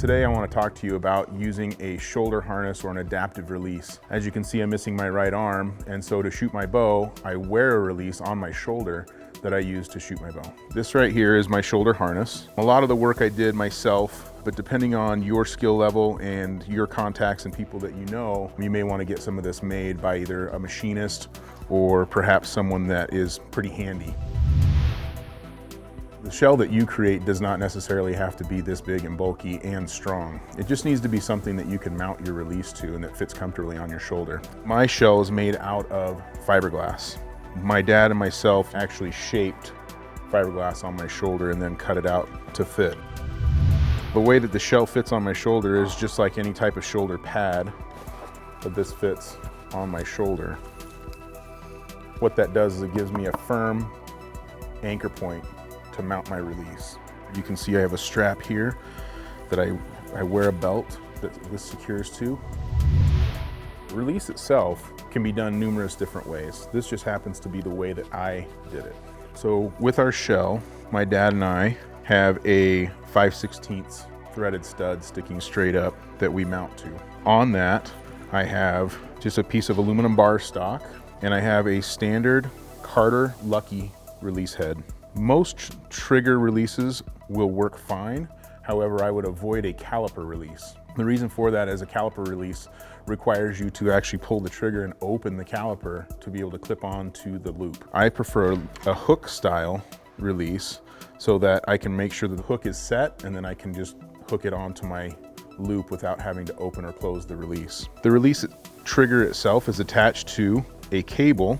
Today I want to talk to you about using a shoulder harness or an adaptive release. As you can see, I'm missing my right arm, and so to shoot my bow, I wear a release on my shoulder that I use to shoot my bow. This right here is my shoulder harness. A lot of the work I did myself, but depending on your skill level and your contacts and people that you know, you may want to get some of this made by either a machinist or perhaps someone that is pretty handy. The shell that you create does not necessarily have to be this big and bulky and strong. It just needs to be something that you can mount your release to and that fits comfortably on your shoulder. My shell is made out of fiberglass. My dad and myself actually shaped fiberglass on my shoulder and then cut it out to fit. The way that the shell fits on my shoulder is just like any type of shoulder pad, but this fits on my shoulder. What that does is it gives me a firm anchor point to mount my release. You can see I have a strap here that I wear a belt that this secures to. The release itself can be done numerous different ways. This just happens to be the way that I did it. So with our shell, my dad and I have a 5/16 threaded stud sticking straight up that we mount to. On that, I have just a piece of aluminum bar stock, and I have a standard Carter Lucky release head. Most trigger releases will work fine. However, I would avoid a caliper release. The reason for that is a caliper release requires you to actually pull the trigger and open the caliper to be able to clip on to the loop. I prefer a hook style release so that I can make sure that the hook is set and then I can just hook it onto my loop without having to open or close the release. The release trigger itself is attached to a cable,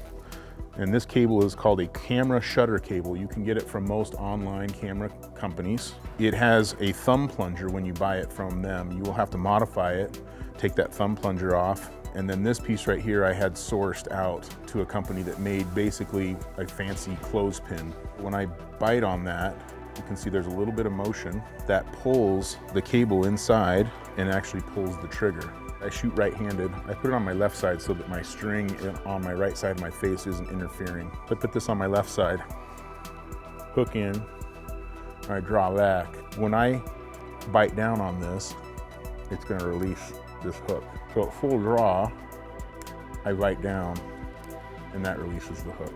and this cable is called a camera shutter cable. You can get it from most online camera companies. It has a thumb plunger when you buy it from them. You will have to modify it, take that thumb plunger off, and then this piece right here I had sourced out to a company that made basically a fancy clothespin. When I bite on that, you can see there's a little bit of motion that pulls the cable inside and actually pulls the trigger. I shoot right-handed. I put it on my left side so that my string on my right side of my face isn't interfering. I put this on my left side, hook in, I draw back. When I bite down on this, it's gonna release this hook. So at full draw, I bite down and that releases the hook.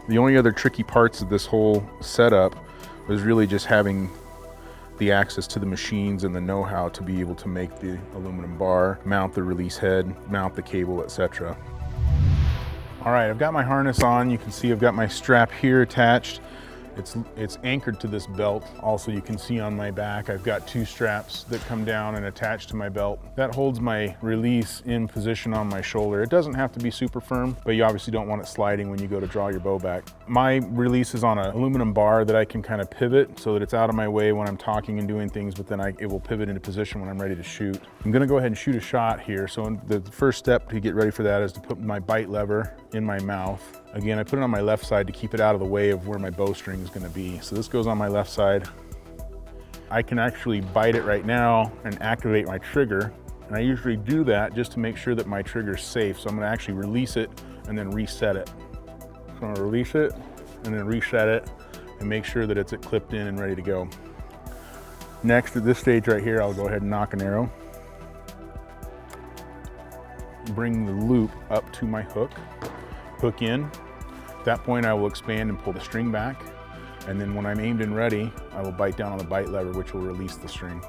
The only other tricky parts of this whole setup was really just having the access to the machines and the know-how to be able to make the aluminum bar, mount the release head, mount the cable, etc. All right, I've got my harness on. You can see I've got my strap here attached. It's anchored to this belt. Also, you can see on my back, I've got two straps that come down and attach to my belt. That holds my release in position on my shoulder. It doesn't have to be super firm, but you obviously don't want it sliding when you go to draw your bow back. My release is on an aluminum bar that I can kind of pivot so that it's out of my way when I'm talking and doing things, but then it will pivot into position when I'm ready to shoot. I'm gonna go ahead and shoot a shot here. So the first step to get ready for that is to put my bite lever in my mouth. Again, I put it on my left side to keep it out of the way of where my bowstring is gonna be. So this goes on my left side. I can actually bite it right now and activate my trigger. And I usually do that just to make sure that my trigger is safe. So I'm gonna actually release it and then reset it. So I'm gonna release it and then reset it and make sure that it's clipped in and ready to go. Next, at this stage right here, I'll go ahead and knock an arrow. Bring the loop up to my hook. Hook in. At that point, I will expand and pull the string back. And then when I'm aimed and ready, I will bite down on the bite lever, which will release the string.